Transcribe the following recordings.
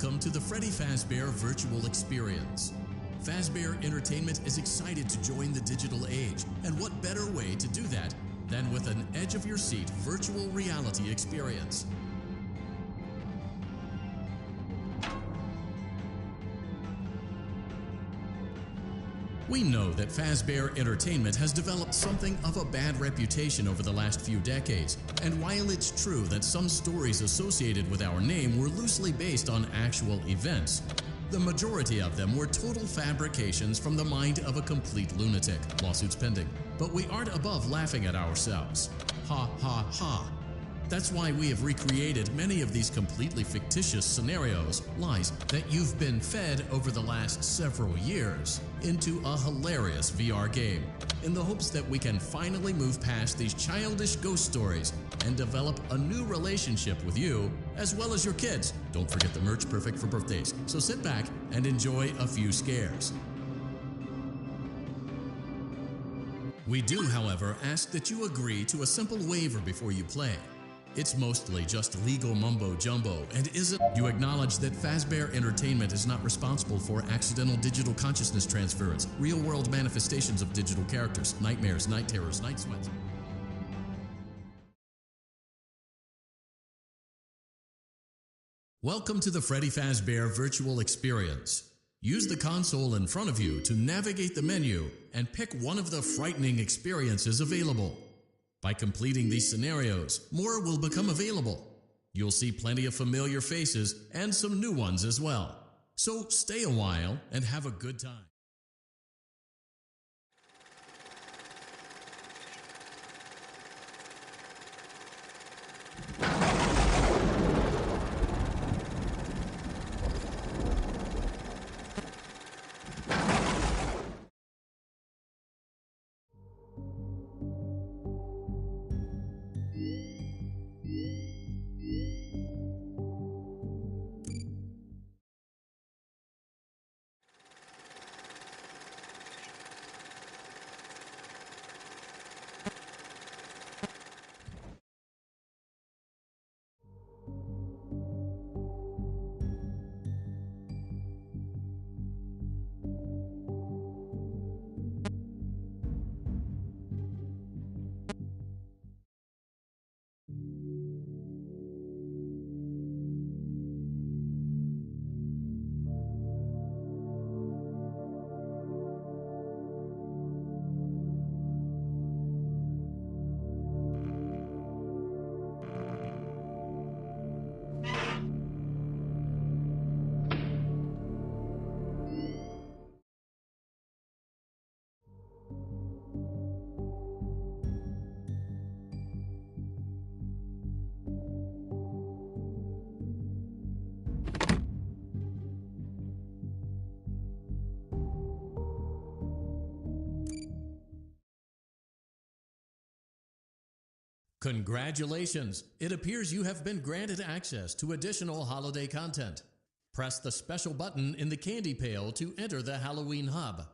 welcome to the Freddy Fazbear Virtual Experience. Fazbear Entertainment is excited to join the digital age, and what better way to do that than with an edge-of-your-seat virtual reality experience. We know that Fazbear Entertainment has developed something of a bad reputation over the last few decades, and while it's true that some stories associated with our name were loosely based on actual events, the majority of them were total fabrications from the mind of a complete lunatic. Lawsuits pending. But we aren't above laughing at ourselves. Ha ha ha. That's why we have recreated many of these completely fictitious scenarios, lies, that you've been fed over the last several years into a hilarious VR game, in the hopes that we can finally move past these childish ghost stories and develop a new relationship with you, as well as your kids. Don't forget the merch, perfect for birthdays. So sit back and enjoy a few scares. We do, however, ask that you agree to a simple waiver before you play. It's mostly just legal mumbo-jumbo and isn't. You acknowledge that Fazbear Entertainment is not responsible for accidental digital consciousness transference, real-world manifestations of digital characters, nightmares, night terrors, night sweats. Welcome to the Freddy Fazbear Virtual Experience. Use the console in front of you to navigate the menu and pick one of the frightening experiences available. By completing these scenarios, more will become available. You'll see plenty of familiar faces and some new ones as well. So stay a while and have a good time. Congratulations! It appears you have been granted access to additional holiday content. Press the special button in the candy pail to enter the Halloween hub.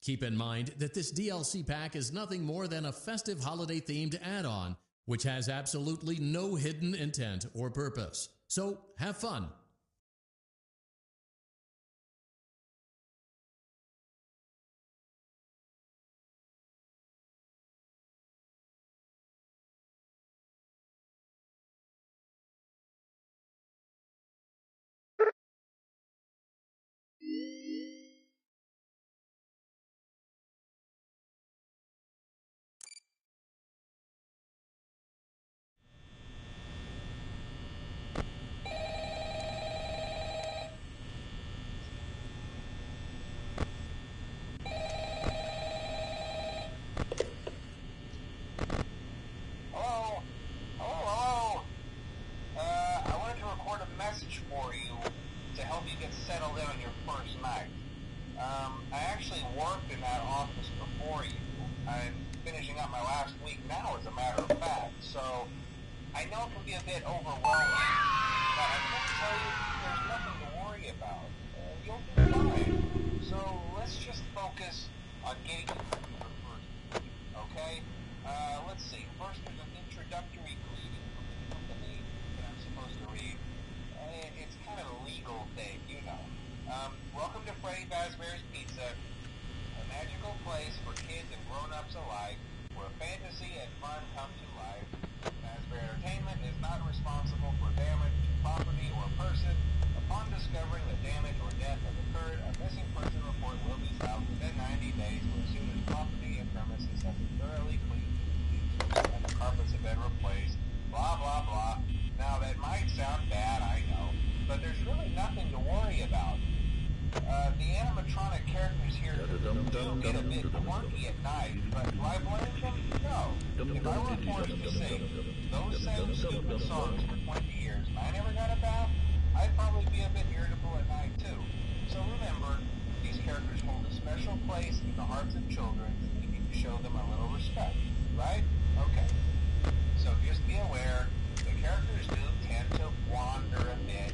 Keep in mind that this DLC pack is nothing more than a festive holiday-themed add-on, which has absolutely no hidden intent or purpose. So, have fun! Settled in on your first night. I actually worked in that office before you. I'm finishing up my last week now, as a matter of fact, so I know it can be a bit overwhelming, but I can tell you there's nothing to worry about. You'll be fine. So let's just focus on getting you through your first week, okay? Let's see. First, there's an introductory greeting from the company that I'm supposed to read. It's kind of legal kids and grown-ups alike, where fantasy and fun come to life. Fazbear Entertainment is not responsible for damage to property or person. Upon discovering that damage or death has occurred, a missing person report will be filed within 90 days or as soon as property and premises have been thoroughly cleaned and the carpets have been replaced. Blah, blah, blah. Now, that might sound bad, I know, but there's really nothing to worry about. The animatronic characters here do get a bit quirky at night, but do I blame them? No. If I were forced to sing those same stupid songs for 20 years and I never got a bath, I'd probably be a bit irritable at night too. So remember, these characters hold a special place in the hearts of children, and we need to show them a little respect, right? Okay. So just be aware, the characters do tend to wander a bit.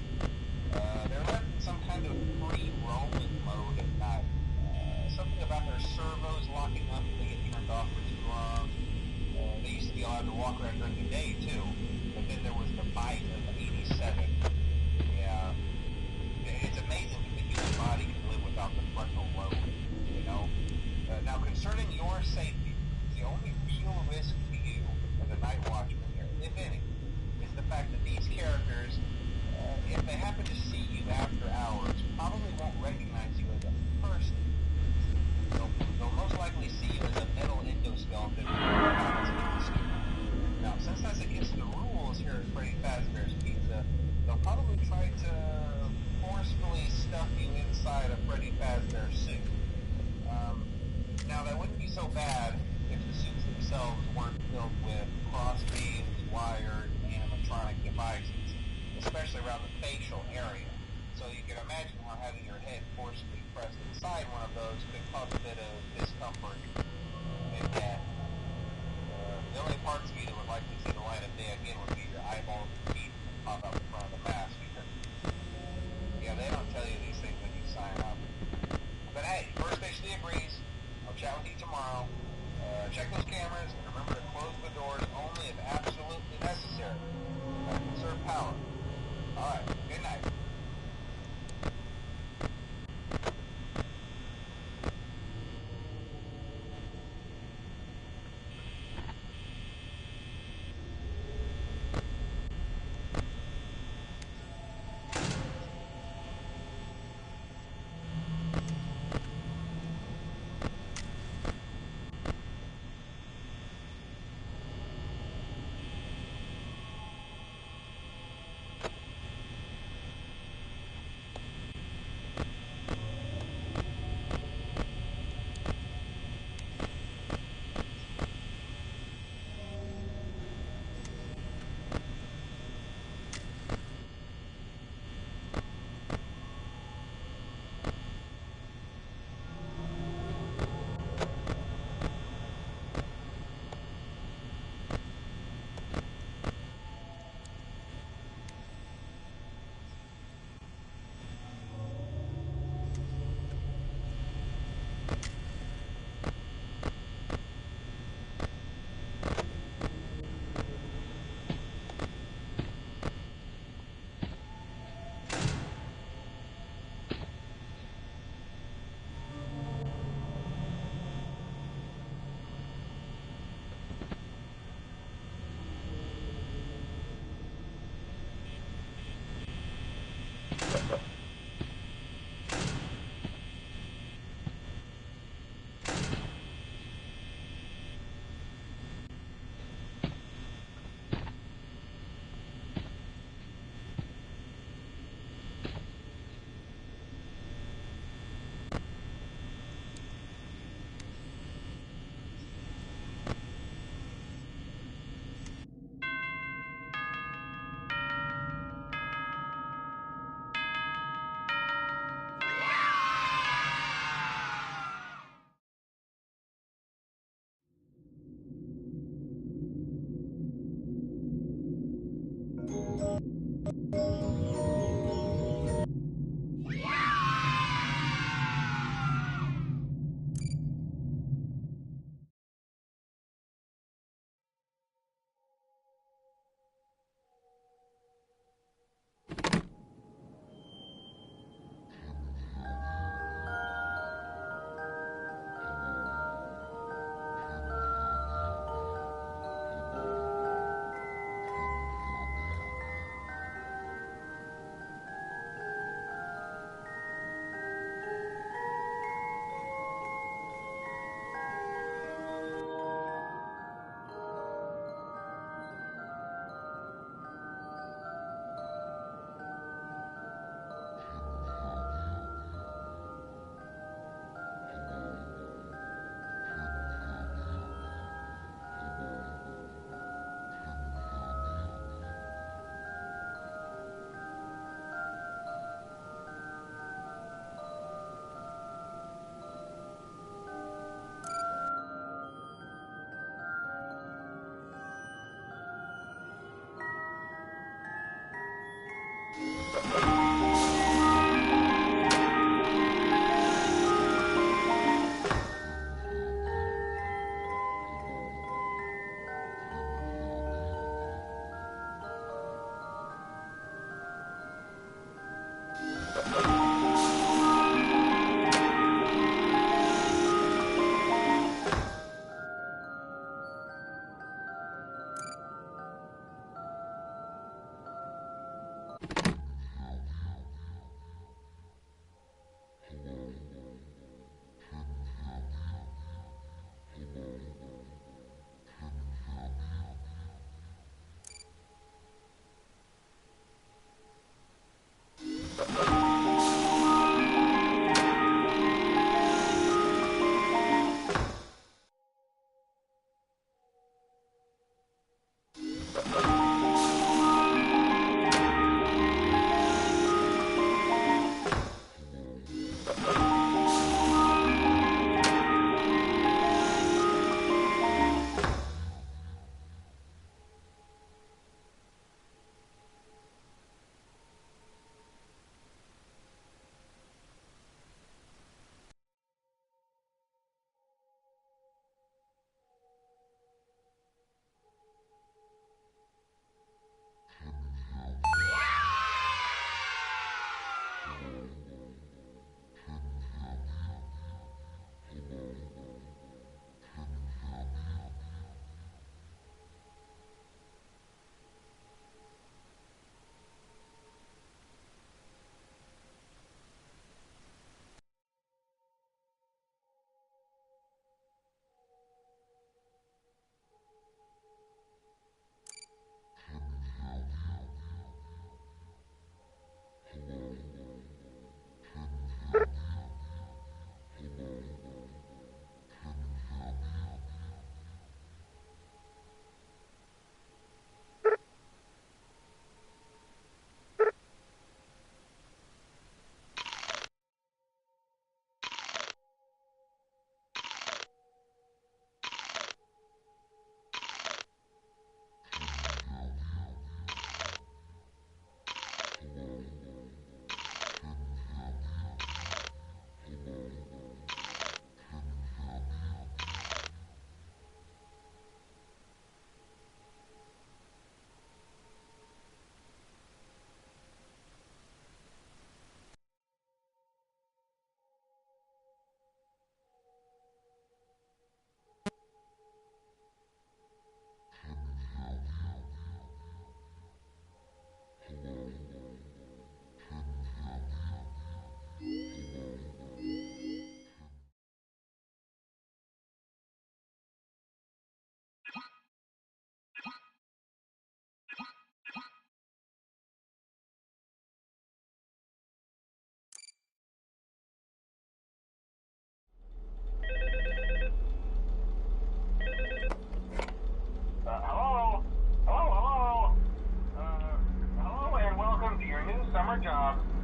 They're left in some kind of free roaming mode at night. Something about their servos locking up if they get turned off for too long. They used to be allowed to walk around during the day too, but then there was the bite of 87. Yeah. It's amazing that the human body can live without the frontal lobe, you know? Now, concerning your safety, the only real risk to you as a night watchman here, if any, is the fact that these characters, if they happen to see you after hours, probably won't recognize you as a person. They'll most likely see you as a metal endoskeleton. Now, since that's against the rules here at Freddy Fazbear's Pizza, they'll probably try to forcefully stuff you inside a Freddy Fazbear suit. Now, that wouldn't be so bad if the suits themselves weren't filled with crossbeams, wires, and animatronic devices, especially around the facial area. So you can imagine how having your head forcibly pressed inside one of those could cause a bit of discomfort and death. The only parts of you that would likely see the light of day again would be your eyeballs and teeth that pop out in front of the mask. Yeah, they don't tell you these things when you sign up. But hey, First Station agrees. I'll chat with you tomorrow. Check those cameras and remember to close the doors only if absolutely necessary. Gotta conserve power. Alright, good night.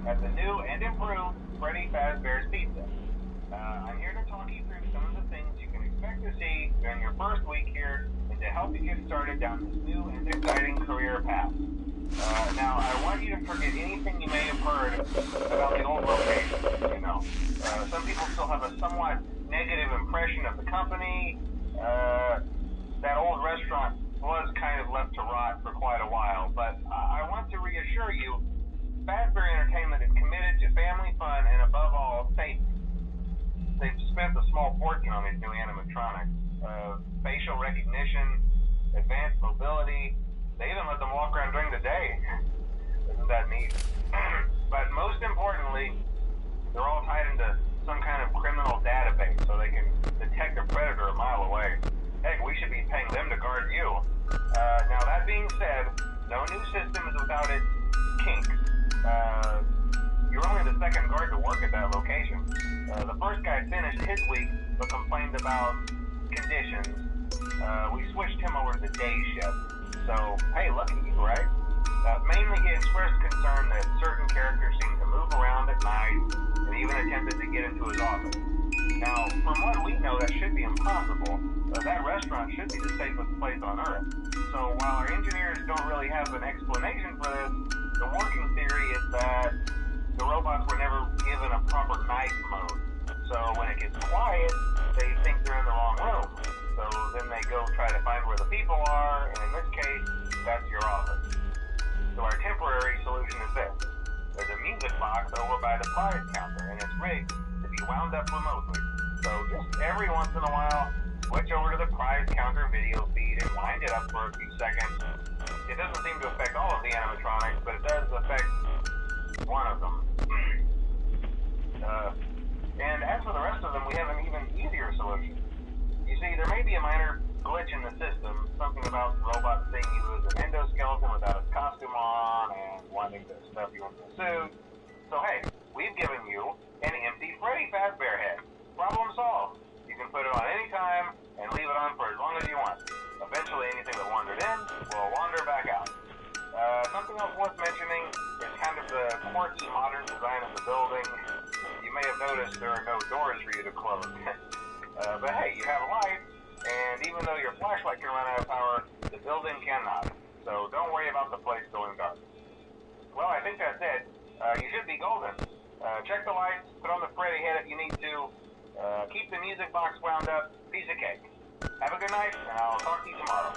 at the new and improved Freddy Fazbear's Pizza. I'm here to talk you through some of the things you can expect to see during your first week here and to help you get started down this new and exciting career path. Now, I want you to forget anything you may have heard about the old location. Some people still have a somewhat negative impression of the company. That old restaurant was kind of left to rot for quite a while, but I want to reassure you, Fazbear Entertainment is committed to family fun and above all, safety. They've spent a small fortune on these new animatronics. Facial recognition, advanced mobility. They even let them walk around during the day. Isn't that neat? But most importantly, they're all tied into some kind of criminal database so they can detect a predator a mile away. Heck, we should be paying them to guard you. Now that being said, no new system is without its kinks. You're only the second guard to work at that location. The first guy finished his week but complained about conditions. We switched him over to the day shift. So, hey, look at you, right? Mainly he expressed concern that certain characters seemed to move around at night and even attempted to get into his office. Now, from what we know, that should be impossible. That restaurant should be the safest place on Earth. So while our engineers don't really have an explanation for this, the working theory is that the robots were never given a proper night mode. So when it gets quiet, they think they're in the wrong room. So then they go try to find where the people are, and in this case, that's your office. So our temporary solution is this. There's a music box over by the prize counter, and it's rigged to be wound up remotely. So just every once in a while, switch over to the prize counter video feed and wind it up for a few seconds. It doesn't seem to affect all of the animatronics, but it does affect one of them. And as for the rest of them, we have an even easier solution. You see, there may be a minor glitch in the system, something about robots seeing you as an endoskeleton without its costume on and wanting to stuff you into a suit. So hey, we've given you an empty Freddy Fazbear head. Problem solved. You can put it on any time and leave it on for as long as you want. Eventually anything that wandered in will wander back out. Something else worth mentioning is kind of the quartz modern design of the building. You may have noticed there are no doors for you to close. But hey, you have lights, and even though your flashlight can run out of power, the building cannot. So don't worry about the place going dark. Well, I think that's it. You should be golden. Check the lights, put on the Freddy head if you need to. Keep the music box wound up. Piece of cake. Have a good night, and I'll talk to you tomorrow.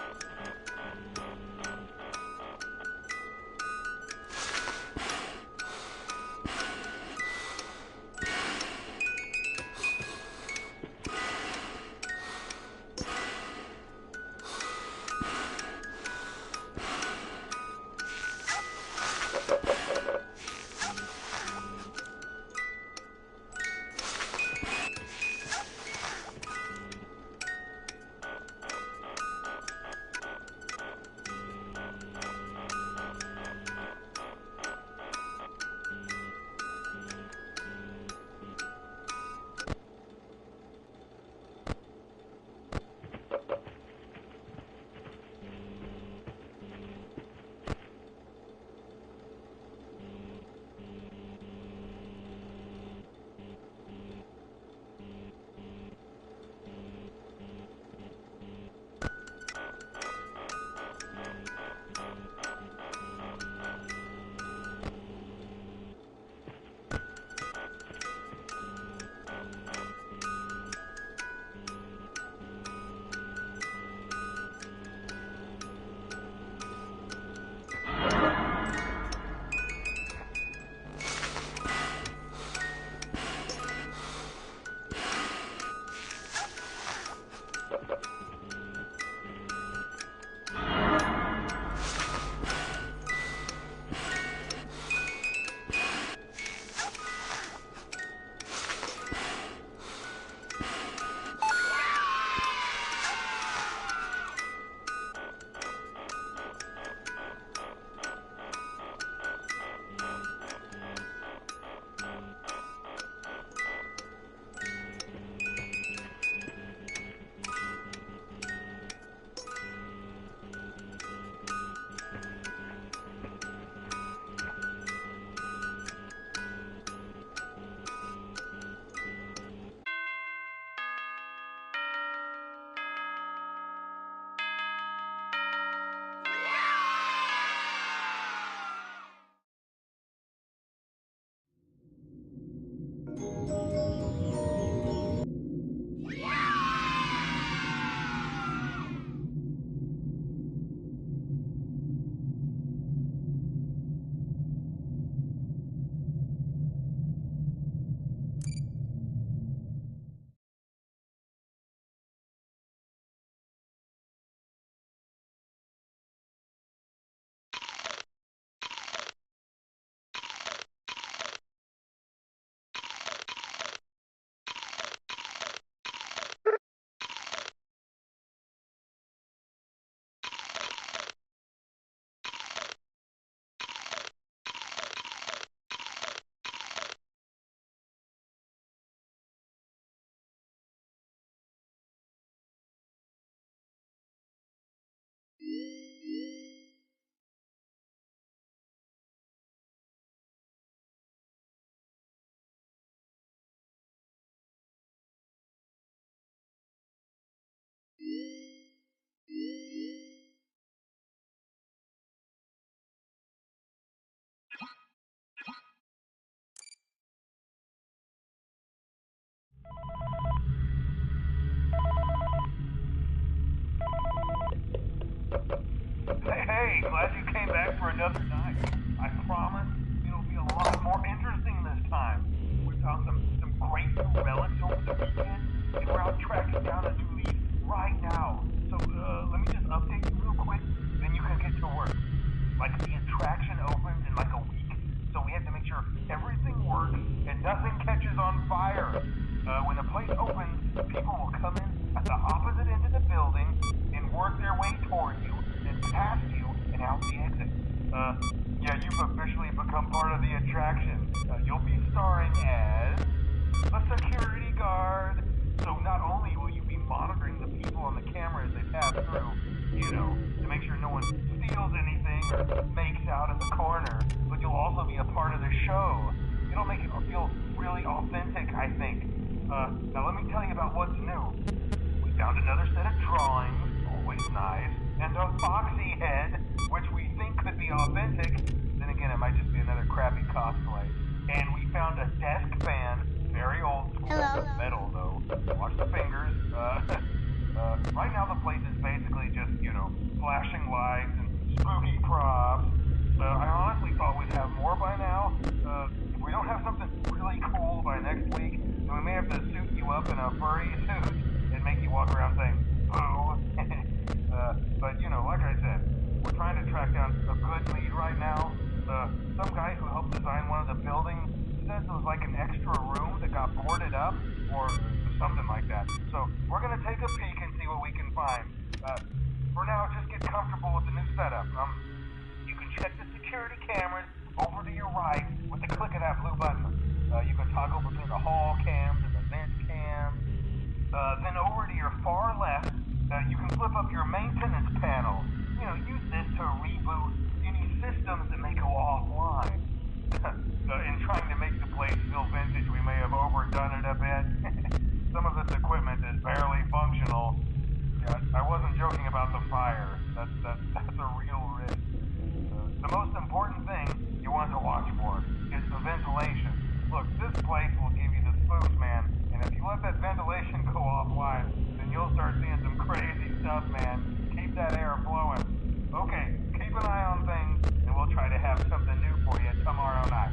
another night. I promise it'll be a lot more interesting this time. We found some great new relics over the weekend, and we're out tracking down a new lead right now. So let me just update you real quick, then you can get to work. Like, the attraction opens in like a week, so we have to make sure everything works and nothing catches on fire. When the place opens, people will come in at the opposite end of the building and work their way toward you, then past you, and out the exit. Yeah, you've officially become part of the attraction. You'll be starring as a security guard. So not only will you be monitoring the people on the camera as they pass through, to make sure no one steals anything or makes out in the corner, but you'll also be a part of the show. It'll make it feel really authentic, I think. Now let me tell you about what's new. We found another set of drawings, always nice, and a foxy head, which we think could be authentic. Then again, it might just be another crappy cosplay. And we found a desk fan, very old school, metal though. Watch the fingers. Right now the place is basically just, flashing lights and spooky props. I honestly thought we'd have more by now. If we don't have something really cool by next week, then we may have to suit you up in a furry suit and make you walk around saying, boo. But, like I said, we're trying to track down a good lead right now. Some guy who helped design one of the buildings says it was like an extra room that got boarded up, or something like that. So, we're gonna take a peek and see what we can find. For now, just get comfortable with the new setup. You can check the security cameras over to your right with the click of that blue button. You can toggle between the hall cams and the vent cams. Then over to your far left, you can flip up your maintenance panel. Use this to reboot any systems that may go offline. In trying to make the place feel vintage, we may have overdone it a bit. Some of this equipment is barely functional. Yeah, I wasn't joking about the fire. That's a real risk. The most important thing you want to watch for is the ventilation. Look, this place will give you the spooks, man. And if you let that ventilation go offline, then you'll start seeing some crazy stuff, man. Keep that air flowing. Okay, keep an eye on things, and we'll try to have something new for you tomorrow night.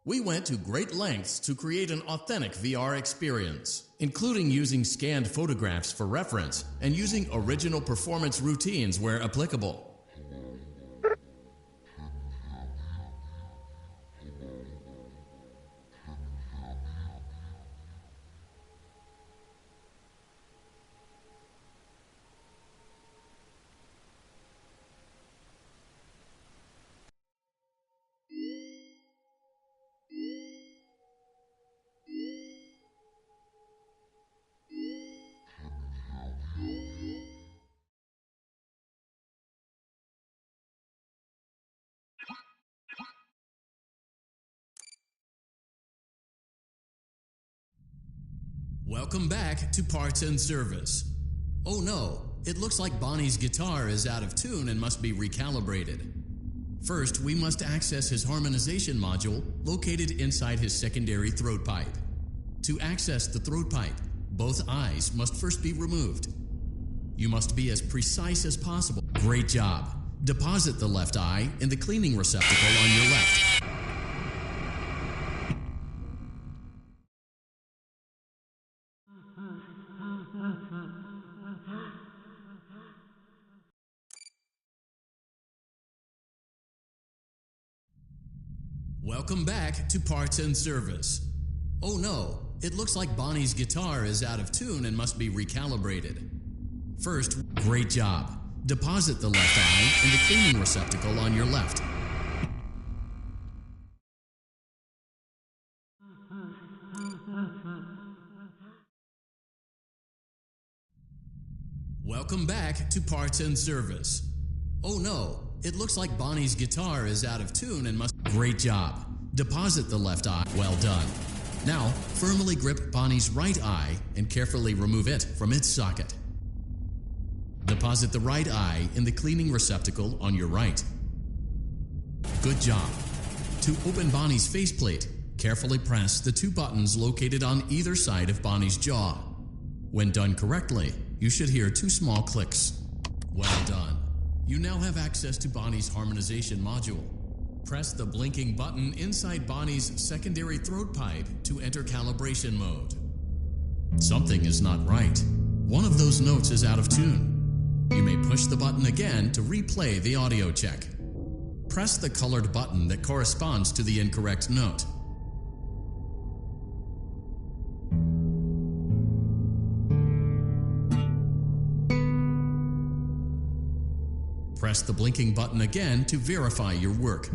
We went to great lengths to create an authentic VR experience, including using scanned photographs for reference and using original performance routines where applicable. Welcome back to Parts and Service. Oh no, it looks like Bonnie's guitar is out of tune and must be recalibrated. First, we must access his harmonization module located inside his secondary throat pipe. To access the throat pipe, both eyes must first be removed. You must be as precise as possible. Great job. Deposit the left eye in the cleaning receptacle on your left. Welcome back to Parts and Service. Oh no, it looks like Bonnie's guitar is out of tune and must be recalibrated. First, great job. Deposit the left eye in the cleaning receptacle on your left. Welcome back to Parts and Service. Oh no, it looks like Bonnie's guitar is out of tune and must... Great job. Deposit the left eye. Well done. Now, firmly grip Bonnie's right eye and carefully remove it from its socket. Deposit the right eye in the cleaning receptacle on your right. Good job. To open Bonnie's faceplate, carefully press the two buttons located on either side of Bonnie's jaw. When done correctly, you should hear two small clicks. Well done. You now have access to Bonnie's harmonization module. Press the blinking button inside Bonnie's secondary throat pipe to enter calibration mode. Something is not right. One of those notes is out of tune. You may push the button again to replay the audio check. Press the colored button that corresponds to the incorrect note. Press the blinking button again to verify your work.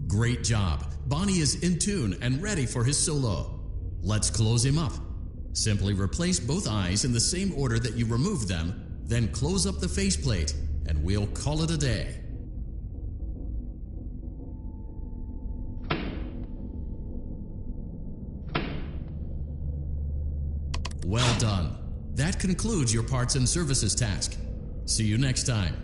Great job. Bonnie is in tune and ready for his solo. Let's close him up. Simply replace both eyes in the same order that you removed them, then close up the faceplate, and we'll call it a day. Well done. That concludes your parts and services task. See you next time.